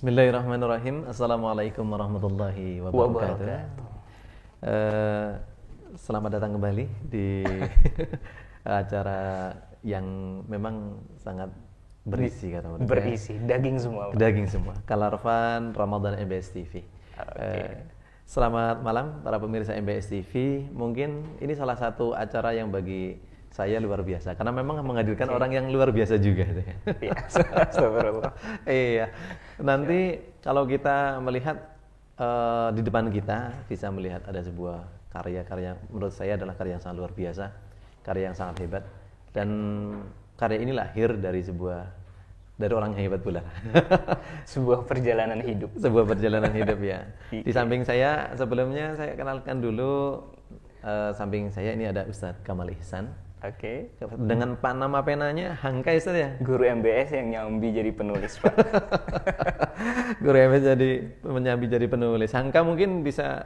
Bismillahirrahmanirrahim. Assalamualaikum warahmatullahi wabarakatuh. Selamat datang kembali di acara yang memang sangat berisi kata mereka. Berisi, daging semua. Pak. Daging semua. Color Fun Ramadan MBS TV. Selamat malam para pemirsa MBS TV. Mungkin ini salah satu acara yang bagi saya luar biasa karena memang menghadirkan orang yang luar biasa juga. Iya, astagfirullah. Iya. Nanti kalau kita melihat di depan kita bisa melihat ada sebuah karya-karya menurut saya adalah karya yang sangat luar biasa, karya yang sangat hebat, dan karya ini lahir dari orang yang hebat pula. Sebuah perjalanan hidup. Sebuah perjalanan hidup ya. Di samping saya sebelumnya saya kenalkan dulu samping saya ini ada Ustadz Kamal Ihsan. Oke. Dengan nama penanya Hangka Ustadz ya? Guru MBS yang nyambi jadi penulis, Pak. Guru MBS menyambi jadi penulis. Hangka mungkin bisa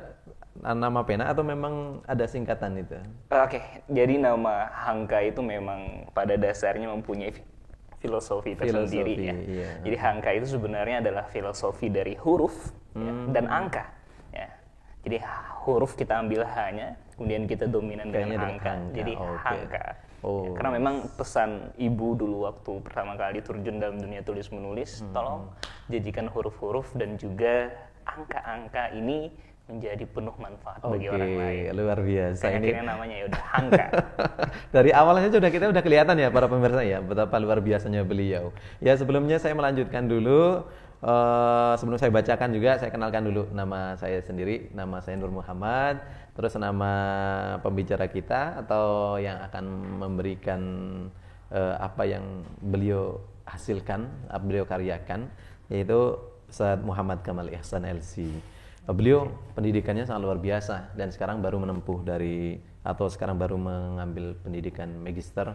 nama pena atau memang ada singkatan itu? Oke, jadi nama Hangka itu memang pada dasarnya mempunyai filosofi tersendiri ya. Iya. Jadi Hangka itu sebenarnya adalah filosofi dari huruf ya, dan angka. Ya. Jadi huruf kita ambil hanya, kemudian kita dominan dengan angka. Jadi Hangka. Ya, karena memang pesan ibu dulu waktu pertama kali terjun dalam dunia tulis menulis, tolong jadikan huruf-huruf dan juga angka-angka ini menjadi penuh manfaat bagi orang lain. Luar biasa. Ini akhirnya namanya ya udah Hangka. Dari awalnya kita udah kelihatan ya para pemirsa ya betapa luar biasanya beliau. Ya sebelumnya saya melanjutkan dulu. Sebelum saya bacakan juga saya kenalkan dulu nama saya sendiri. Nama saya Nur Muhammad. Terus nama pembicara kita atau yang akan memberikan apa yang beliau hasilkan, beliau karyakan, yaitu Ustadz Muhammad Kamal Ihsan LC. Beliau pendidikannya sangat luar biasa dan sekarang baru mengambil pendidikan magister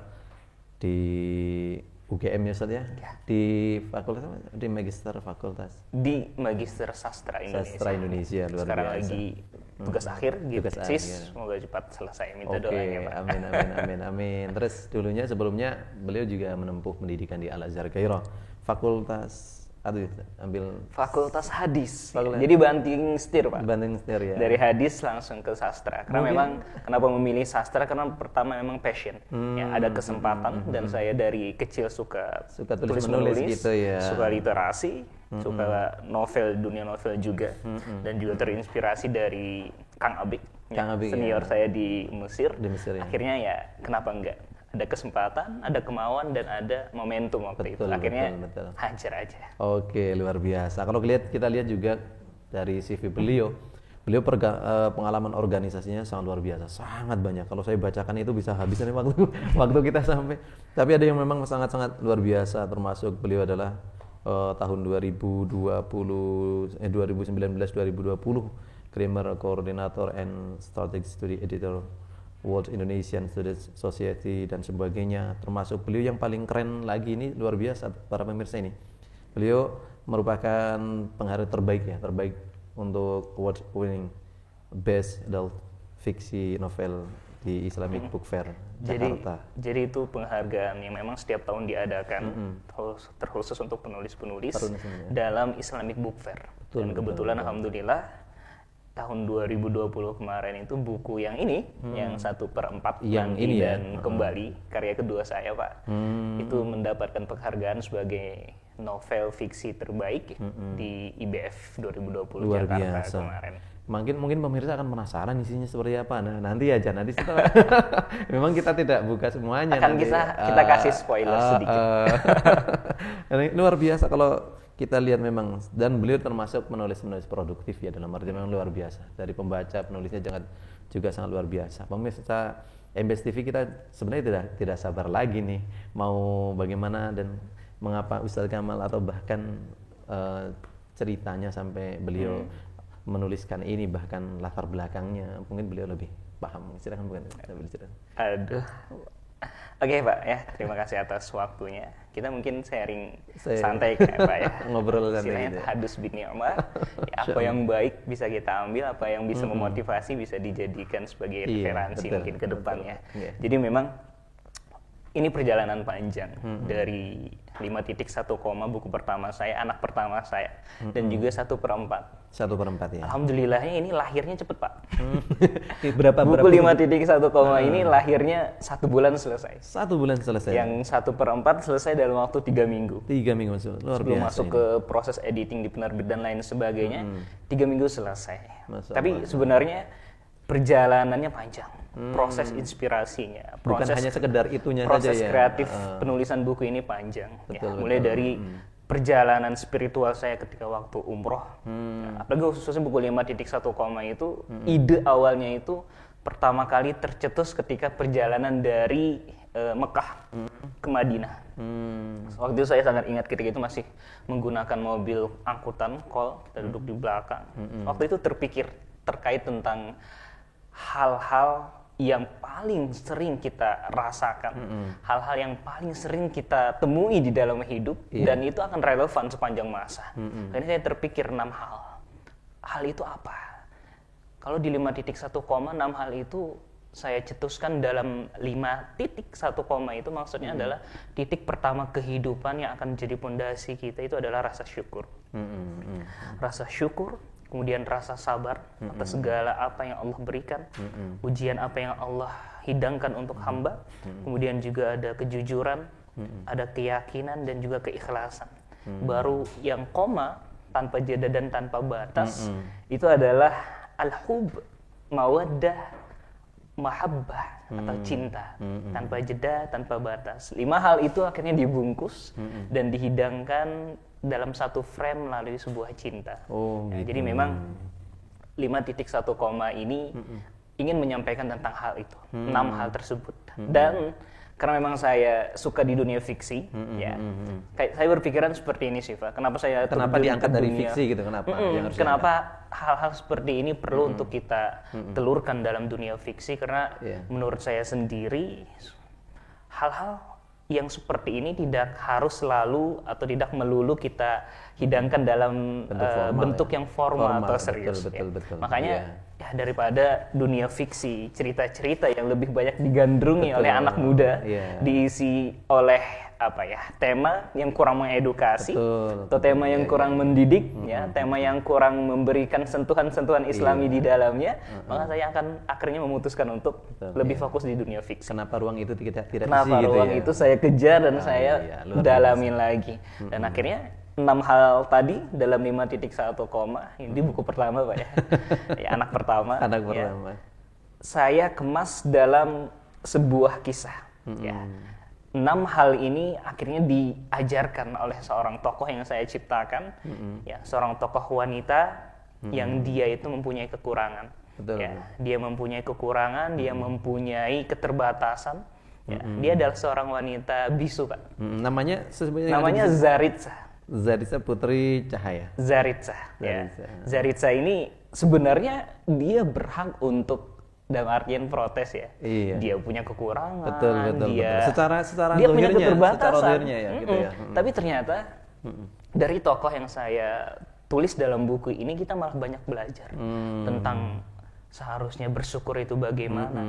di UGM ya Ustaz ya? Di fakultas di magister fakultas di Magister Sastra Indonesia. Sastra Indonesia luar sekarang biasa. Lagi tugas akhir gitu. Akhir. Semoga cepat selesai, minta doanya Pak. Amin. Terus sebelumnya beliau juga menempuh pendidikan di Al Azhar Kairo, ambil Fakultas Hadis. Jadi banting setir, Pak. Banting setir ya. Dari hadis langsung ke sastra. Karena memang kenapa memilih sastra? Karena pertama memang passion. Ya, ada kesempatan dan saya dari kecil suka tulis menulis gitu ya. Suka literasi, suka dunia novel juga. Dan juga terinspirasi dari Kang Abik, senior saya di Mesir. Ya. Akhirnya ya kenapa enggak? Ada kesempatan, ada kemauan, dan ada momentum waktu itu. Akhirnya hajar aja. Oke, luar biasa. Kalau kita lihat juga dari CV beliau pengalaman organisasinya sangat luar biasa, sangat banyak. Kalau saya bacakan itu bisa habis nih waktu kita sampai. Tapi ada yang memang sangat-sangat luar biasa, termasuk beliau adalah tahun 2019-2020 Grammar Coordinator and Strategic Study Editor World Indonesian Students Society dan sebagainya. Termasuk beliau yang paling keren lagi ini luar biasa para pemirsa ini. Beliau merupakan pengharga terbaik untuk award winning Best Adult Fiksi Novel di Islamic Book Fair Jakarta. Jadi itu penghargaan yang memang setiap tahun diadakan terkhusus untuk penulis-penulis dalam Islamic Book Fair. Dan kebetulan alhamdulillah tahun 2020 kemarin itu buku yang ini yang 1/4 yang ini ya? Dan kembali karya kedua saya Pak itu mendapatkan penghargaan sebagai novel fiksi terbaik di IBF 2020 luar Jakarta biasa. Kemarin. Mungkin pemirsa akan penasaran isinya seperti apa. Nah, nanti setelah memang kita tidak buka semuanya. Akan kita kasih spoiler sedikit. Luar biasa kalau kita lihat memang, dan beliau termasuk penulis produktif ya, dalam arti memang luar biasa. Dari pembaca, penulisnya juga sangat luar biasa. Pemirsa MBS TV kita sebenarnya tidak sabar lagi nih mau bagaimana dan mengapa Ustadz Kamal atau bahkan ceritanya sampai beliau menuliskan ini, bahkan latar belakangnya mungkin beliau lebih paham. Silakan bukan sambil cerita. Aduh. Oke Pak ya, terima kasih atas waktunya. Kita mungkin sharing santai Pak ya. Ngobrol santai. Istilahnya tahadus bin ni'mah. Ya, apa yang baik bisa kita ambil, apa yang bisa memotivasi bisa dijadikan sebagai referensi mungkin ke depannya. Jadi memang ini perjalanan panjang dari 5.1, buku pertama saya, anak pertama saya, dan juga 1/4. 1/4 ya. Alhamdulillahnya ini lahirnya cepet, Pak. Berapa buku 5.1, ini lahirnya 1 bulan selesai. 1 bulan selesai. Yang 1/4 selesai dalam waktu 3 minggu. 3 minggu masuk. Luar sebelum biasa masuk ini. ke proses editing di penerbit dan lain sebagainya, 3 minggu selesai. Masya Tapi Allah. sebenarnya perjalanannya panjang. Proses inspirasinya, Bukan hanya sekedar itunya proses saja ya. kreatif penulisan buku ini panjang. Betul, Mulai betul. dari perjalanan spiritual saya ketika waktu umroh. Apalagi khususnya buku 5.1, itu ide awalnya itu pertama kali tercetus ketika perjalanan dari Mekah ke Madinah. Waktu itu saya sangat ingat ketika itu masih menggunakan mobil angkutan kol, kita duduk di belakang. Waktu itu terpikir terkait tentang hal-hal yang paling sering kita rasakan, hal-hal yang paling sering kita temui di dalam hidup, dan itu akan relevan sepanjang masa. Jadi saya terpikir 6 hal. Hal itu apa? Kalau di 5.1, 6 hal itu saya cetuskan dalam 5.1, itu maksudnya adalah titik pertama kehidupan yang akan menjadi pondasi kita itu adalah rasa syukur. Rasa syukur, kemudian rasa sabar atas segala apa yang Allah berikan, ujian apa yang Allah hidangkan untuk hamba, kemudian juga ada kejujuran, ada keyakinan dan juga keikhlasan. Baru yang koma, tanpa jeda dan tanpa batas, itu adalah al-hub, mawaddah, mahabbah atau cinta, tanpa jeda, tanpa batas. 5 hal itu akhirnya dibungkus dan dihidangkan dalam satu frame melalui sebuah cinta. Gitu. Jadi memang 5.1, ini ingin menyampaikan tentang hal itu, 6 hal tersebut. Dan karena memang saya suka di dunia fiksi, kayak saya berpikiran seperti ini sih, Pak. Kenapa diangkat dari fiksi gitu? Kenapa hal-hal seperti ini perlu untuk kita telurkan dalam dunia fiksi? Karena menurut saya sendiri, hal-hal yang seperti ini tidak harus selalu atau tidak melulu kita hidangkan dalam bentuk yang formal atau serius. Betul. Makanya daripada dunia fiksi, cerita-cerita yang lebih banyak digandrungi oleh anak muda, diisi oleh tema yang kurang mengedukasi, atau tema yang kurang mendidik, tema yang kurang memberikan sentuhan-sentuhan Islami di dalamnya, maka saya akan akhirnya memutuskan untuk lebih fokus di dunia fiksi. Kenapa ruang itu tidak isi Kenapa gitu ruang ya? itu saya kejar dan saya dalamin lagi. Dan akhirnya 6 hal tadi dalam 5.1, ini buku pertama, Pak ya. Anak pertama. Anak pertama. Saya kemas dalam sebuah kisah. 6 hal ini akhirnya diajarkan oleh seorang tokoh yang saya ciptakan, seorang tokoh wanita yang dia itu mempunyai kekurangan. Dia mempunyai kekurangan, dia mempunyai keterbatasan. Dia adalah seorang wanita bisu, Pak. Namanya Zaritsa Putri Cahaya. Zaritsa. Zaritsa ini sebenarnya dia berhak untuk, dalam artian protes ya. Dia punya kekurangan. Betul. Secara dia punya keterbatasan. Secara lahirnya ya, gitu ya. Tapi ternyata dari tokoh yang saya tulis dalam buku ini kita malah banyak belajar tentang seharusnya bersyukur itu bagaimana,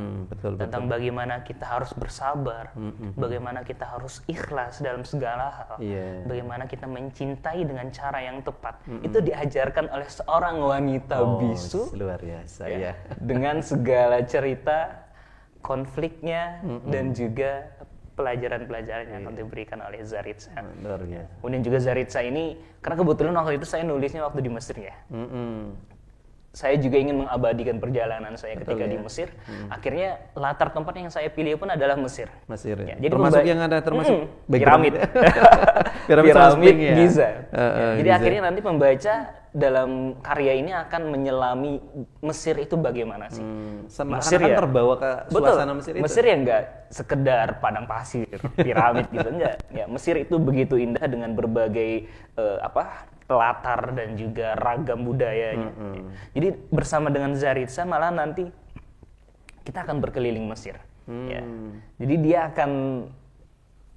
tentang bagaimana kita harus bersabar, bagaimana kita harus ikhlas dalam segala hal, bagaimana kita mencintai dengan cara yang tepat. Itu diajarkan oleh seorang wanita bisu, luar biasa dengan segala cerita, konfliknya, dan juga pelajaran-pelajaran yang akan diberikan oleh Zaritsa. Luar biasa. Kemudian juga Zaritsa ini, karena kebetulan waktu itu saya nulisnya waktu di Mesir ya. Saya juga ingin mengabadikan perjalanan saya ketika di Mesir. Akhirnya latar tempat yang saya pilih pun adalah Mesir. Ya. Jadi termasuk yang ada piramid. Piramid Giza. Jadi Giza. Akhirnya nanti pembaca dalam karya ini akan menyelami Mesir itu bagaimana sih? Mesir kan terbawa ke suasana Mesir itu. Mesir ya enggak sekedar padang pasir, piramid gitu enggak. Ya, Mesir itu begitu indah dengan berbagai latar dan juga ragam budayanya. Jadi bersama dengan Zaritsa malah nanti kita akan berkeliling Mesir. Jadi dia akan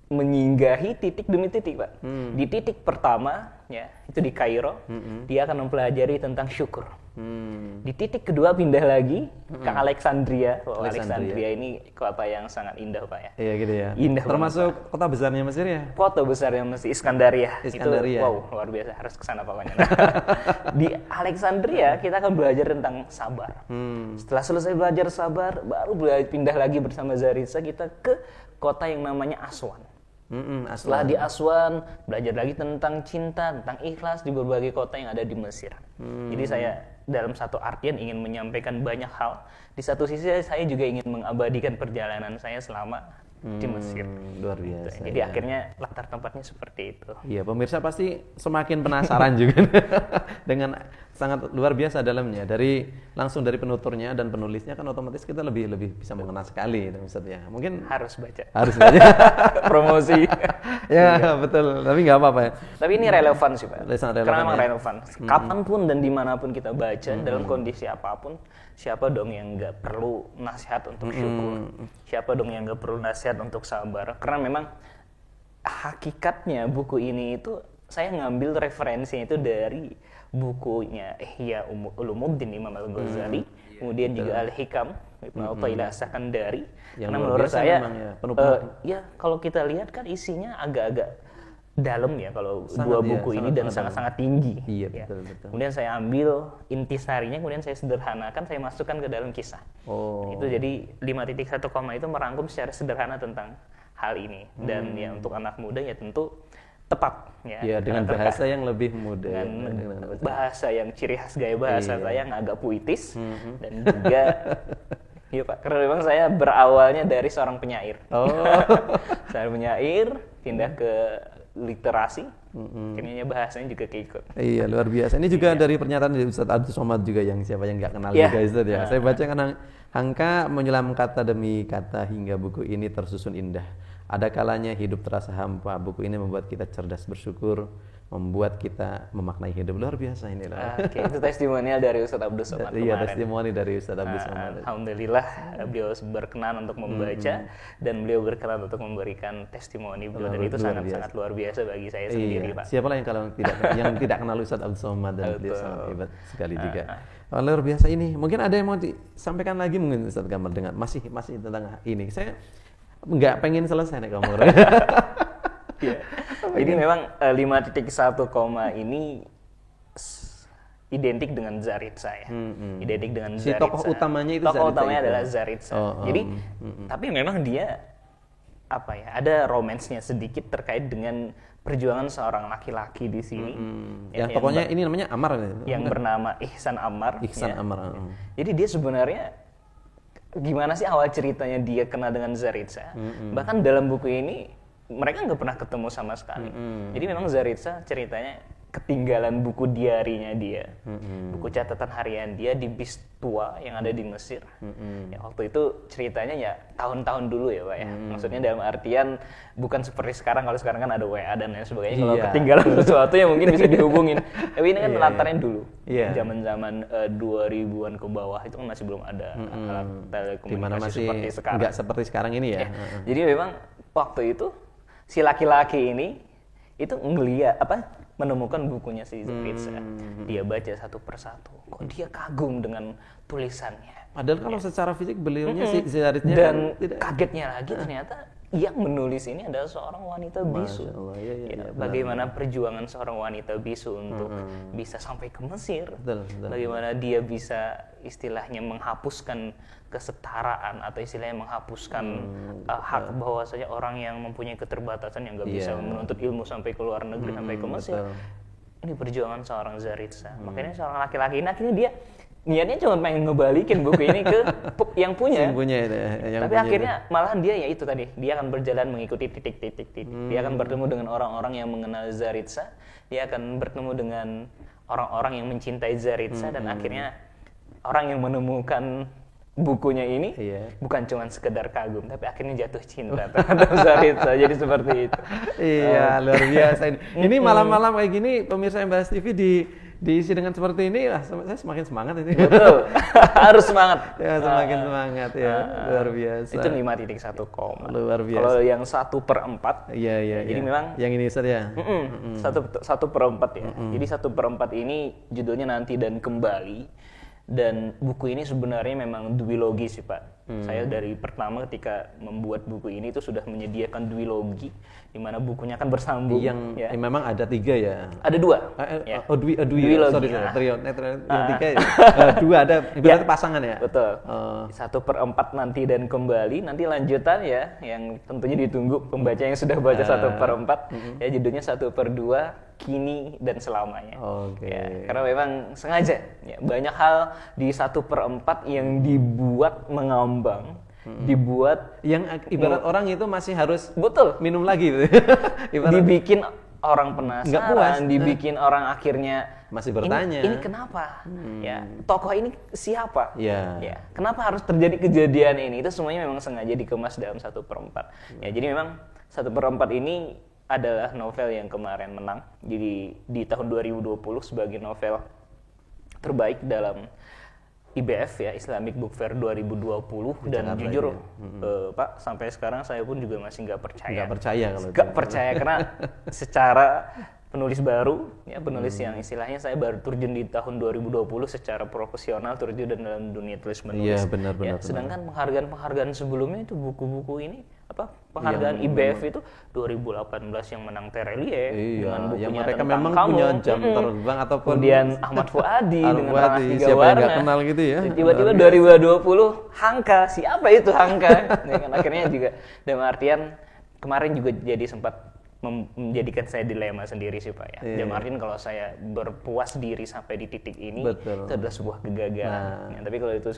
menyinggahi titik demi titik, Pak. Di titik pertama ya, itu di Kairo. Dia akan mempelajari tentang syukur. Di titik kedua pindah lagi ke Alexandria. Alexandria ini kota yang sangat indah, Pak ya. Iya gitu ya. Indah. Termasuk kota besarnya Mesir ya? Kota besarnya Mesir, Iskandaria. Iskandaria. Itu wow, luar biasa, harus kesana pokoknya. Di Alexandria kita akan belajar tentang sabar. Setelah selesai belajar sabar, baru pindah lagi bersama Zaritza kita ke kota yang namanya Aswan. Setelah di Aswan, belajar lagi tentang cinta, tentang ikhlas di berbagai kota yang ada di Mesir. Jadi saya dalam satu artian ingin menyampaikan banyak hal. Di satu sisi saya juga ingin mengabadikan perjalanan saya selama di Mesir. Luar biasa. Jadi akhirnya latar tempatnya seperti itu. Iya, pemirsa pasti semakin penasaran juga dengan sangat luar biasa dalamnya. Langsung dari penuturnya dan penulisnya kan otomatis kita lebih bisa mengenal sekali, Ustaz ya. Mungkin harus baca. Promosi. Ya, betul. Tapi nggak apa-apa ya. Tapi ini relevan sih, Pak. Karena memang ya. relevan. Kapanpun dan dimanapun kita baca, dalam kondisi apapun, siapa dong yang nggak perlu nasihat untuk syukur? Siapa dong yang nggak perlu nasihat untuk sabar? Karena memang hakikatnya buku ini itu saya ngambil referensinya itu dari bukunya Ihya Ulumuddin Imam Al-Ghazali, kemudian juga Al-Hikam Ibnu Athaillah As-Sakandari. Karena menurut saya ya kalau kita lihat kan isinya agak-agak dalam ya kalau dua buku ini dan sangat-sangat tinggi. Iya, ya. betul. Kemudian saya ambil intisarinya, kemudian saya sederhanakan, saya masukkan ke dalam kisah. Itu jadi 5.1 itu merangkum secara sederhana tentang hal ini. Dan ya untuk anak muda ya tentu tepat ya. Iya, dengan bahasa yang lebih mudah. Dengan bahasa yang ciri khas gaya bahasa saya yang agak puitis dan juga iya Pak, karena memang saya berawalnya dari seorang penyair. Saya penyair, pindah ke literasi, akhirnya bahasanya juga keikut. Iya, luar biasa. Ini juga dari pernyataan dari Ustaz Abdul Somad juga yang siapa yang nggak kenal juga Ustaz ya. Saya baca kan Hangka menyelam kata demi kata hingga buku ini tersusun indah. Ada kalanya hidup terasa hampa. Buku ini membuat kita cerdas bersyukur, membuat kita memaknai hidup. Luar biasa ini lah. Oke, itu testimonial dari Ustaz Abdul Somad kemarin. Iya, testimoni dari Ustaz Abdul Somad. Alhamdulillah beliau berkenan untuk membaca dan beliau berkenan untuk memberikan testimoni beliau, dan itu sangat luar biasa bagi saya sendiri, Pak. Siapa lah yang tidak kenal Ustaz Abdul Somad, dan beliau sangat hebat sekali juga. Luar biasa ini. Mungkin ada yang mau disampaikan lagi mungkin Ustaz Kamal dengan masih tentang ini. Saya nggak pengen selesai nih kamu. Ya. Jadi memang 5.1 ini identik dengan Zaritza ya. Identik dengan Zaritza. Si tokoh utamanya itu Zaritza. Tokoh utamanya adalah Zaritza. Jadi tapi memang dia ada romansnya sedikit terkait dengan perjuangan seorang laki-laki di sini. Yang tokohnya ini namanya Ammar yang bernama Ihsan Ammar. Ammar. Jadi dia sebenarnya gimana sih awal ceritanya dia kenal dengan Zaritza? Bahkan dalam buku ini mereka nggak pernah ketemu sama sekali. Jadi memang Zaritza ceritanya ketinggalan buku diarinya dia, buku catatan harian dia di bis tua yang ada di Mesir. Ya, waktu itu ceritanya ya tahun-tahun dulu ya Pak ya. Maksudnya dalam artian bukan seperti sekarang, kalau sekarang kan ada WA dan lain sebagainya. Kalau ketinggalan sesuatu yang mungkin bisa dihubungin. Tapi ini kan latarnya dulu, zaman-zaman 2000-an ke bawah itu kan masih belum ada alat telekomunikasi seperti sekarang. Nggak seperti sekarang ini ya. Jadi memang waktu itu si laki-laki ini itu menemukan bukunya si Zaritza. Dia baca satu persatu. Kok dia kagum dengan tulisannya. Padahal kalau secara fisik beliaunya si Zaritza dan kagetnya lagi ternyata yang menulis ini adalah seorang wanita bisu. Bagaimana perjuangan seorang wanita bisu untuk bisa sampai ke Mesir. Bagaimana dia bisa istilahnya menghapuskan kesetaraan atau istilahnya menghapuskan hak bahwasanya orang yang mempunyai keterbatasan yang nggak bisa menuntut ilmu sampai ke luar negeri, sampai ke Mesir. Ini perjuangan seorang Zaritza. Makanya seorang laki-laki ini akhirnya dia niatnya cuma pengen ngebalikin buku ini ke yang punya. Tapi akhirnya malahan dia ya itu tadi, dia akan berjalan mengikuti titik-titik. Dia akan bertemu dengan orang-orang yang mengenal Zaritza. Dia akan bertemu dengan orang-orang yang mencintai Zaritza dan akhirnya orang yang menemukan bukunya ini bukan cuma sekedar kagum, tapi akhirnya jatuh cinta terhadap Zaritza. Jadi seperti itu. Iya, luar biasa ini. Ini malam-malam kayak gini pemirsa MBS TV diisi dengan seperti ini, saya semakin semangat ini. Betul, harus semangat. Ya, semakin semangat ya, luar biasa. Itu 5.1 koma. Luar biasa. Kalau yang 1/4, iya. jadi memang yang ini Ustaz ya. 1/4 ya. Jadi 1/4 ini judulnya Nanti dan Kembali. Dan buku ini sebenarnya memang duologi sih Pak. Saya dari pertama ketika membuat buku ini itu sudah menyediakan duologi, di mana bukunya kan bersambung. Yang memang ada 3 ya. Ada 2. Ya. Duologi. Sorry, trio. Yang 3 ya. 2 ada, ibaratnya pasangan ya. Betul. 1/4 Nanti dan Kembali. Nanti lanjutan ya, yang tentunya ditunggu pembaca yang sudah baca 1/4. Ya judulnya 1/2. Kini dan selamanya. Ya, karena memang sengaja ya, banyak hal di 1/4 yang dibuat mengambang, dibuat yang ibarat orang itu masih harus minum lagi gitu. Dibikin orang penasaran, dibikin orang akhirnya masih bertanya. Ini kenapa? Ya, tokoh ini siapa? Ya. Kenapa harus terjadi kejadian ini? Itu semuanya memang sengaja dikemas dalam 1/4. Ya, jadi memang 1/4 ini adalah novel yang kemarin menang. Jadi di tahun 2020 sebagai novel terbaik dalam IBF ya, Islamic Book Fair 2020. Dan jujur Pak, sampai sekarang saya pun juga masih nggak percaya. Nggak percaya karena secara penulis baru, ya penulis yang istilahnya saya baru terjun di tahun 2020 secara profesional terjun dalam dunia tulis menulis. Iya benar. Sedangkan penghargaan sebelumnya itu buku-buku ini penghargaan IBF itu 2018 yang menang Terelie dengan bukunya yang mereka tentang memang kamu. punya jam terbang ataupun kemudian Ahmad Fuadi dengan Ranah Tiga siapa Warna. yang nggak kenal gitu ya. Tiba-tiba 2020 Hangka, siapa itu Hangka? Akhirnya juga dalam artian kemarin juga jadi sempat menjadikan saya dilema sendiri sih Pak ya. Dalam artian kalau saya berpuas diri sampai di titik ini, itu adalah sebuah kegagalan. Ya, tapi kalau itu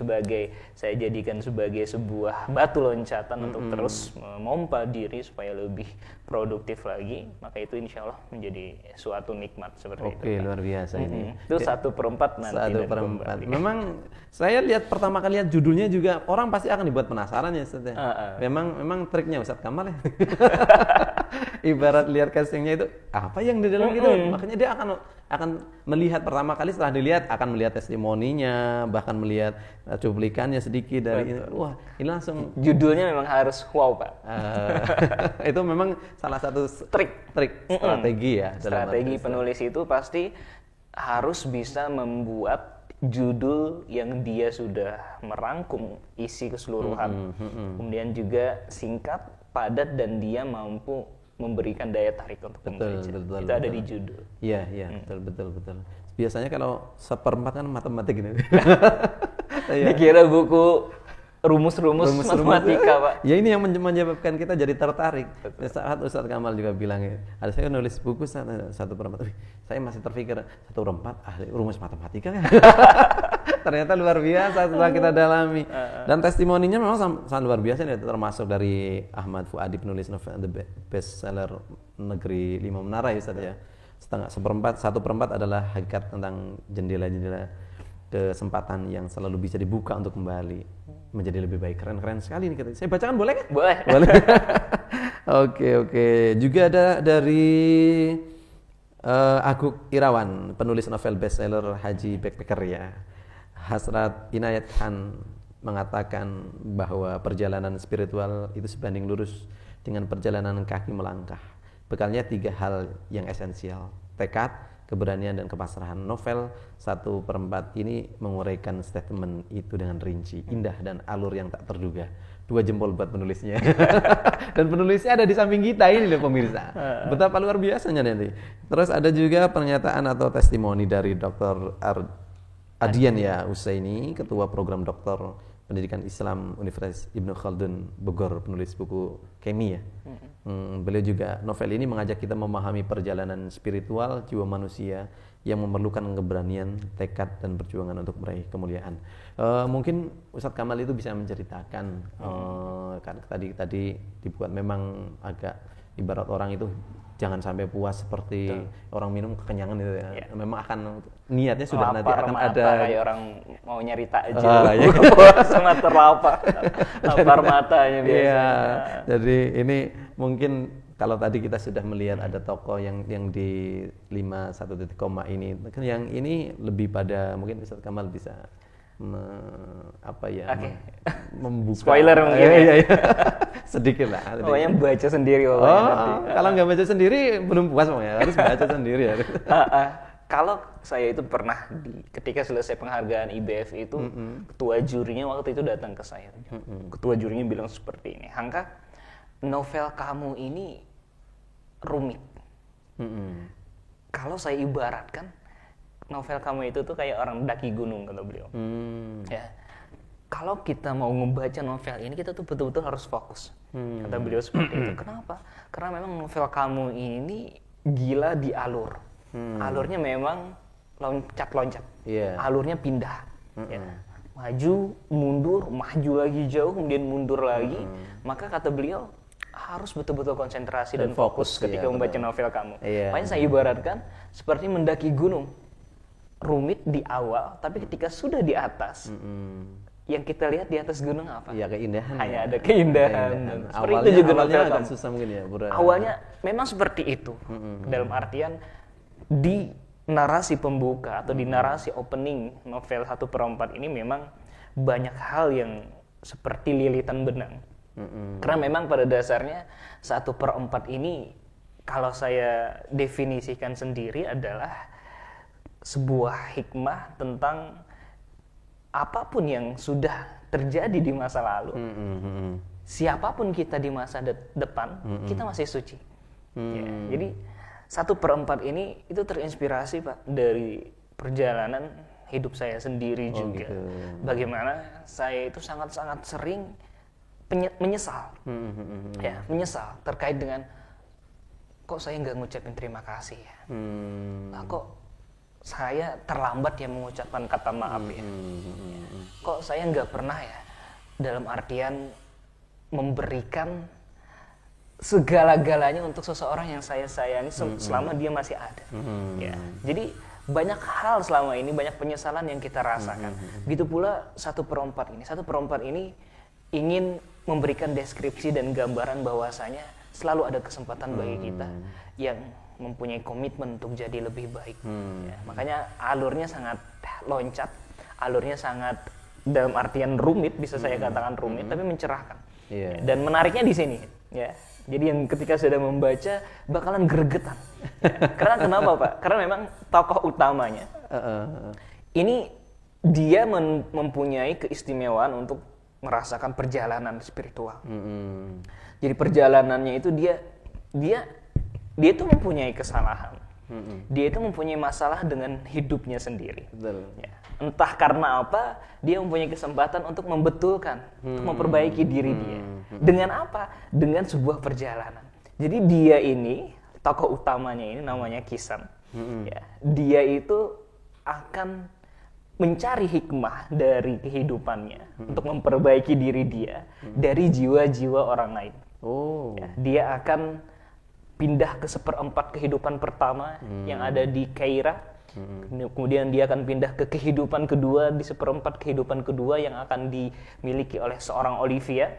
saya jadikan sebagai sebuah batu loncatan untuk terus memompa diri supaya lebih produktif lagi, maka itu insya Allah menjadi suatu nikmat seperti itu. Oke, luar biasa ini. Itu 1/4 Nanti dan Kembali. Memang saya pertama kali lihat judulnya juga orang pasti akan dibuat penasaran ya Ustaz. Memang triknya Ustaz Kamal ya. Ibarat lihat castingnya itu apa yang di dalam itu, makanya dia akan melihat pertama kali, setelah dilihat akan melihat testimoninya, bahkan melihat cuplikannya sedikit dari ini. Wah, ini langsung judulnya memang harus wow Pak. Itu memang salah satu trik strategi ya. Strategi penulis itu pasti harus bisa membuat judul yang dia sudah merangkum isi keseluruhan, kemudian juga singkat, padat, dan dia mampu memberikan daya tarik untuk pembaca. Itu ada di judul. Iya, betul. Biasanya kalau 1/4 kan matematik gitu. Dikira buku rumus-rumus matematika, Pak. Ya ini yang menyebabkan kita jadi tertarik. Saat Ustadz Kamal juga bilang, ada saya nulis buku 1/4. Saya masih terpikir 1/4 rumus matematika kan. Ternyata luar biasa setelah kita dalami. Dan testimoninya memang sangat luar biasa nih, termasuk dari Ahmad Fuadi, penulis novel The Bestseller Negeri 5 Menara ya Ustadz ya. 1/4 adalah hakikat tentang jendela-jendela kesempatan yang selalu bisa dibuka untuk kembali menjadi lebih baik. Keren sekali nih kita. Saya bacakan boleh kan? Boleh. Oke. Juga ada dari Aguk Irawan, penulis novel bestseller Haji Backpacker ya. Hasrat Inayat Khan mengatakan bahwa perjalanan spiritual itu sebanding lurus dengan perjalanan kaki melangkah. Bekalnya 3 hal yang esensial: tekad, keberanian, dan kepasrahan. Novel 1/4 ini menguraikan statement itu dengan rinci, indah, dan alur yang tak terduga. 2 jempol buat penulisnya. Dan penulisnya ada di samping kita ini loh pemirsa. Betapa luar biasanya nanti. Terus ada juga pernyataan atau testimoni dari Dr. Adian ya Usaini, Ketua Program Doktor Pendidikan Islam Universitas Ibnu Khaldun Bogor, penulis buku Kemi ya. Beliau juga, novel ini mengajak kita memahami perjalanan spiritual jiwa manusia yang memerlukan keberanian, tekad, dan perjuangan untuk meraih kemuliaan. Mungkin Ustadz Kamal itu bisa menceritakan, kan tadi dibuat memang agak ibarat orang itu jangan sampai puas seperti orang minum kekenyangan itu ya. Memang akan niatnya sudah nanti akan ada kayak orang mau nyari takjil. Sama terlapar. Lapar matanya biasanya. Jadi ini mungkin kalau tadi kita sudah melihat ada tokoh yang di 51 koma ini, yang ini lebih pada mungkin Ustaz Kamal bisa membuka spoiler mungkin ya. Sedikit lah. Pokoknya baca sendiri kalau nggak baca sendiri belum puas pokoknya, harus baca sendiri ya. Kalau saya itu pernah ketika selesai penghargaan IBF itu, ketua jurinya waktu itu datang ke saya. Ketua jurinya bilang seperti ini, Hangka, novel kamu ini rumit. Kalau saya ibaratkan, novel kamu itu tuh kayak orang mendaki gunung, kata beliau. Ya, kalau kita mau ngebaca novel ini, kita tuh betul-betul harus fokus. Kata beliau seperti itu. Kenapa? Karena memang novel kamu ini gila di alur. Alurnya memang loncat-loncat. Alurnya pindah. Ya. Maju, mundur, maju lagi jauh, kemudian mundur lagi. Maka kata beliau, harus betul-betul konsentrasi dan fokus ketika membaca novel kamu. Makanya saya ibaratkan seperti mendaki gunung. Rumit di awal, tapi ketika sudah di atas, yang kita lihat di atas gunung apa? Ya, keindahan. Hanya ada keindahan. Seperti itu juga awalnya agak susah mungkin ya, Bro. Awalnya memang seperti itu. Dalam artian di narasi pembuka atau di narasi opening novel 1/4 ini memang banyak hal yang seperti lilitan benang. Karena memang pada dasarnya 1/4 ini kalau saya definisikan sendiri adalah sebuah hikmah tentang apapun yang sudah terjadi di masa lalu. Siapapun kita di masa depan, kita masih suci. Ya, jadi 1/4 ini itu terinspirasi Pak dari perjalanan hidup saya sendiri juga. Gitu. Bagaimana saya itu sangat-sangat sering menyesal. Ya, menyesal terkait dengan kok saya nggak ngucapin terima kasih ya. Kok saya terlambat ya mengucapkan kata maaf ya. Kok saya nggak pernah ya dalam artian memberikan segala-galanya untuk seseorang yang saya sayangi selama dia masih ada. Ya. Jadi banyak hal selama ini, banyak penyesalan yang kita rasakan. Begitu pula 1/4 ini. 1/4 ini ingin memberikan deskripsi dan gambaran bahwasanya selalu ada kesempatan bagi kita yang mempunyai komitmen untuk jadi lebih baik. Ya, makanya alurnya sangat loncat, alurnya sangat dalam artian rumit, bisa saya katakan rumit, tapi mencerahkan. Ya, dan menariknya di sini, ya. Jadi yang ketika sudah membaca bakalan gregetan. Ya. Karena kenapa Pak? Karena memang tokoh utamanya ini dia mempunyai keistimewaan untuk merasakan perjalanan spiritual. Jadi perjalanannya itu dia itu mempunyai kesalahan. Dia itu mempunyai masalah dengan hidupnya sendiri. Ya. Entah karena apa, dia mempunyai kesempatan untuk membetulkan, untuk memperbaiki diri dia. Dengan apa? Dengan sebuah perjalanan. Jadi dia ini, tokoh utamanya ini namanya Kisan. Ya. Dia itu akan mencari hikmah dari kehidupannya untuk memperbaiki diri dia dari jiwa-jiwa orang lain. Ya. Dia akan pindah ke 1/4 kehidupan pertama yang ada di Keira. Kemudian dia akan pindah ke kehidupan kedua, di 1/4 kehidupan kedua yang akan dimiliki oleh seorang Olivia.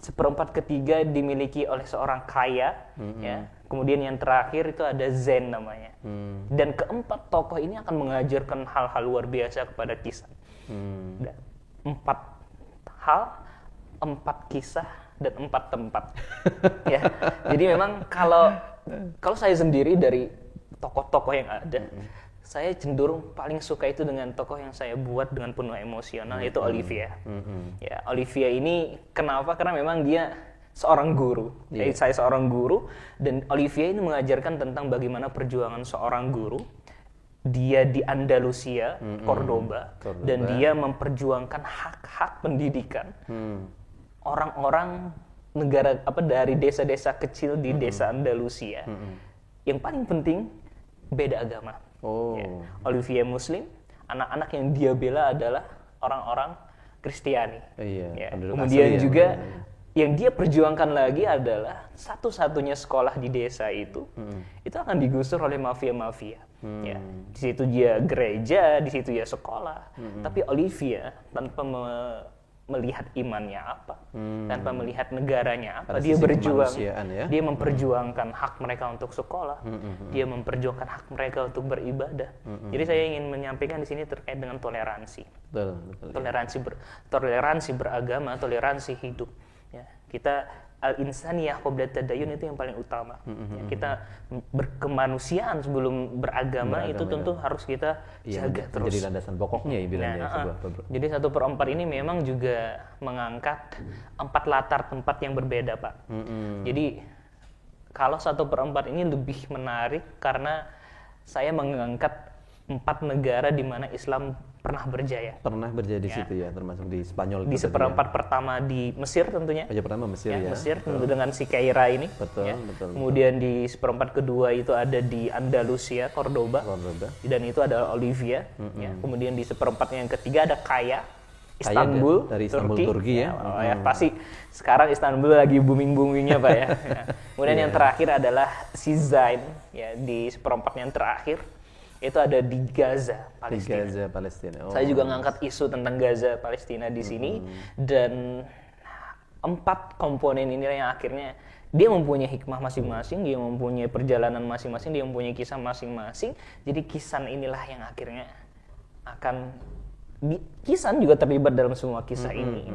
1/4 ketiga dimiliki oleh seorang Kaya. Ya. Kemudian yang terakhir itu ada Zen namanya. Dan keempat tokoh ini akan mengajarkan hal-hal luar biasa kepada Kisan. 4 hal, 4 kisah, dan 4 tempat. Ya. Jadi memang kalau saya sendiri dari tokoh-tokoh yang ada, saya cenderung paling suka itu dengan tokoh yang saya buat dengan penuh emosional, yaitu Olivia. Ya, Olivia ini kenapa? Karena memang dia seorang guru. Saya seorang guru, dan Olivia ini mengajarkan tentang bagaimana perjuangan seorang guru. Dia di Andalusia, Cordoba, dan dia memperjuangkan hak-hak pendidikan orang-orang negara dari desa-desa kecil di desa Andalusia. Yang paling penting beda agama. Ya. Olivia Muslim, anak-anak yang dia bela adalah orang-orang Kristiani. Ya. Kemudian juga yang dia perjuangkan lagi adalah satu-satunya sekolah di desa itu akan digusur oleh mafia-mafia. Ya. Di situ dia gereja, di situ dia sekolah. Tapi Olivia tanpa melihat imannya apa, tanpa melihat negaranya apa. Pada Dia sisi berjuang, kemanusiaan ya. dia memperjuangkan hak mereka untuk sekolah, dia memperjuangkan hak mereka untuk beribadah. Jadi saya ingin menyampaikan di sini terkait dengan toleransi. Betul, betul. Toleransi beragama, toleransi hidup. Ya, kita al-insaniyah qabla tadayun itu yang paling utama. Ya, kita berkemanusiaan sebelum beragama itu tentu harus kita jaga terus. Jadi landasan pokoknya ya bilangnya sebuah. Jadi 1/4 ini memang juga mengangkat 4 latar tempat yang berbeda, Pak. Jadi kalau 1/4 ini lebih menarik karena saya mengangkat 4 negara di mana Islam pernah berjaya. Pernah berjaya di situ ya, termasuk di Spanyol. Di 1/4 pertama di Mesir tentunya. Pertama Mesir ya. Mesir tentu dengan si Kaira ini. Betul, ya. betul. Kemudian di 1/4 kedua itu ada di Andalusia, Cordoba. Dan itu ada Olivia. Ya. Kemudian di 1/4 yang ketiga ada Kaya, Istanbul, dari Istanbul, Turki ya. Ya, pasti sekarang Istanbul lagi booming-boomingnya, Pak ya. Kemudian yang terakhir adalah si Zain ya, di 1/4 yang terakhir itu ada di Gaza, Palestina. Di Gaza, Palestina. Saya juga ngangkat isu tentang Gaza, Palestina di sini, dan 4 komponen ini yang akhirnya dia mempunyai hikmah masing-masing, dia mempunyai perjalanan masing-masing, dia mempunyai kisah masing-masing. Jadi kisah inilah yang akhirnya akan Kisan juga terlibat dalam semua kisah ini.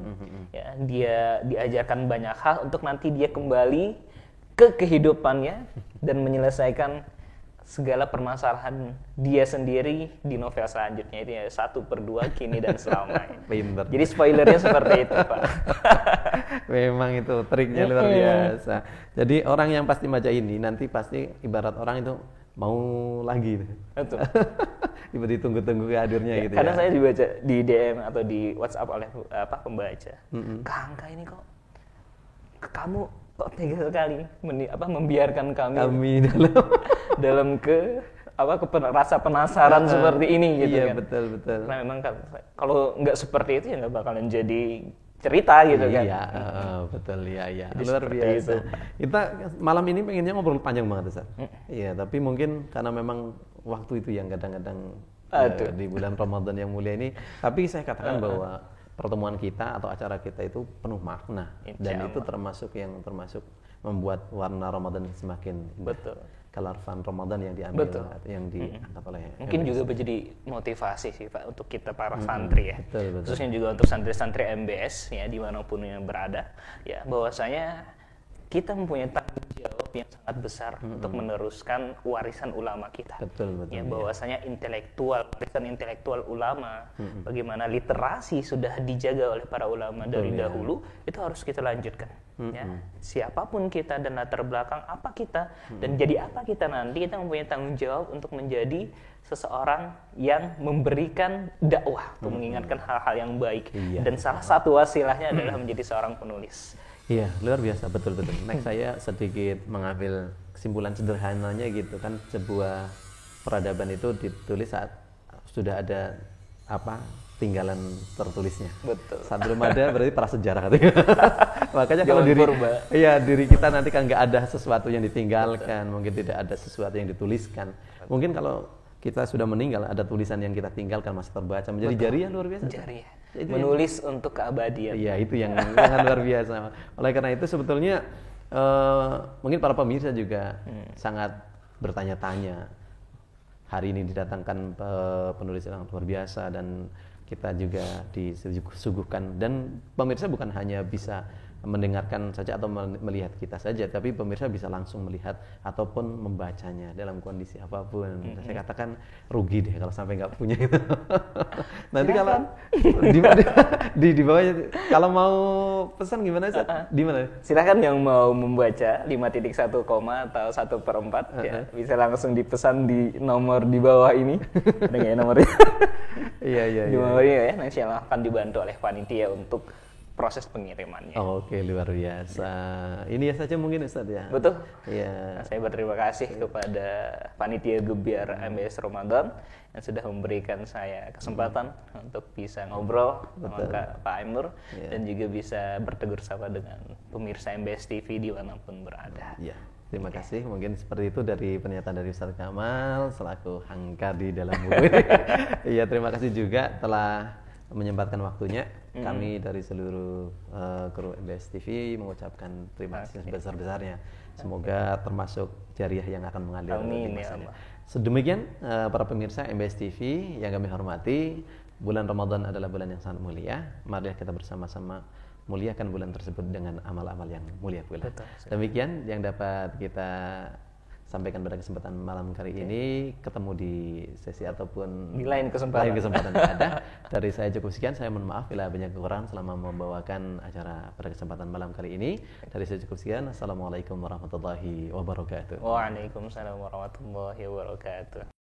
Ya, dia diajarkan banyak hal untuk nanti dia kembali ke kehidupannya dan menyelesaikan segala permasalahan dia sendiri di novel selanjutnya. Itu ya 1/2 kini dan selamanya. Jadi spoilernya seperti itu, Pak. Memang itu triknya luar biasa. Jadi orang yang pasti baca ini nanti pasti ibarat orang itu mau lagi. Betul. Tiba ditunggu-tunggu hadirnya ya, gitu kadang ya. saya dibaca di DM atau di WhatsApp oleh pembaca. Kak Angka ini kok kamu kok tega sekali membiarkan kami dalam rasa penasaran seperti ini gitu iya, kan. Betul. Nah memang kalau nggak seperti itu ya nggak bakalan jadi cerita gitu kan. Iya, betul ya. Luar biasa. Kita malam ini pengennya ngobrol panjang banget, Ustaz. Iya, tapi mungkin karena memang waktu itu yang kadang-kadang di bulan Ramadan yang mulia ini, tapi saya katakan bahwa pertemuan kita atau acara kita itu penuh makna dan itu termasuk membuat warna Ramadan semakin colorful Ramadan yang diambil yang diangkat oleh mungkin juga menjadi motivasi sih Pak untuk kita para santri ya, betul. Khususnya juga untuk santri-santri MBS ya dimanapun yang berada ya, bahwasanya kita mempunyai tanggung jawab yang sangat besar untuk meneruskan warisan ulama kita. Betul. Ya, bahwasanya warisan intelektual ulama, bagaimana literasi sudah dijaga oleh para ulama dari dahulu, itu harus kita lanjutkan. Ya, siapapun kita dan latar belakang apa kita dan jadi apa kita nanti, kita mempunyai tanggung jawab untuk menjadi seseorang yang memberikan dakwah, untuk mengingatkan hal-hal yang baik. Dan salah satu wasilahnya adalah menjadi seorang penulis. Iya, luar biasa, betul. Next saya sedikit mengambil kesimpulan sederhananya gitu kan, sebuah peradaban itu ditulis saat sudah ada tinggalan tertulisnya. Betul. Saat belum ada berarti prasejarah katanya. Makanya kalau diri kita nanti kan nggak ada sesuatu yang ditinggalkan, mungkin tidak ada sesuatu yang dituliskan. Mungkin kalau kita sudah meninggal ada tulisan yang kita tinggalkan masih terbaca menjadi jariah luar biasa. Jariah. Menulis untuk keabadian. Iya, itu yang sangat luar biasa. Oleh karena itu sebetulnya mungkin para pemirsa juga sangat bertanya-tanya. Hari ini didatangkan penulis yang luar biasa dan kita juga disuguhkan, dan pemirsa bukan hanya bisa mendengarkan saja atau melihat kita saja, tapi pemirsa bisa langsung melihat ataupun membacanya dalam kondisi apapun. Saya katakan rugi deh kalau sampai nggak punya itu. Nanti kalau di bawahnya kalau mau pesan gimana sih? Di mana? Silakan yang mau membaca 5.1 koma atau 1/4 ya, bisa langsung dipesan di nomor di bawah ini. Ada nggak ya nomornya? Iya. Di bawah ini ya, nanti akan dibantu oleh panitia untuk proses pengirimannya. Oke, luar biasa. Ini saja mungkin Ustaz ya. Betul. Iya. Nah, saya berterima kasih kepada panitia Gebiar MBS Ramadan yang sudah memberikan saya kesempatan untuk bisa ngobrol sama Pak Ainur dan juga bisa bertegur sapa dengan pemirsa MBS TV dimanapun berada. Iya. Terima kasih. Mungkin seperti itu dari pernyataan dari Ustaz Kamal selaku Hangka di dalam buku. Iya, terima kasih juga telah menyempatkan waktunya. Kami dari seluruh kru MBS TV mengucapkan terima kasih sebesar-besarnya. Semoga termasuk jariah yang akan mengalir di masanya. Sedemikian para pemirsa MBS TV yang kami hormati, bulan Ramadan adalah bulan yang sangat mulia. Mari kita bersama-sama muliakan bulan tersebut dengan amal-amal yang mulia pula. Demikian yang dapat kita sampaikan pada kesempatan malam kali ini. Ketemu di sesi ataupun di lain kesempatan yang ada. Dari saya cukup sekian. Saya mohon maaf bila banyak kekurangan selama membawakan acara pada kesempatan malam kali ini. Dari saya cukup sekian. Assalamualaikum warahmatullahi wabarakatuh. Waalaikumsalam warahmatullahi wabarakatuh.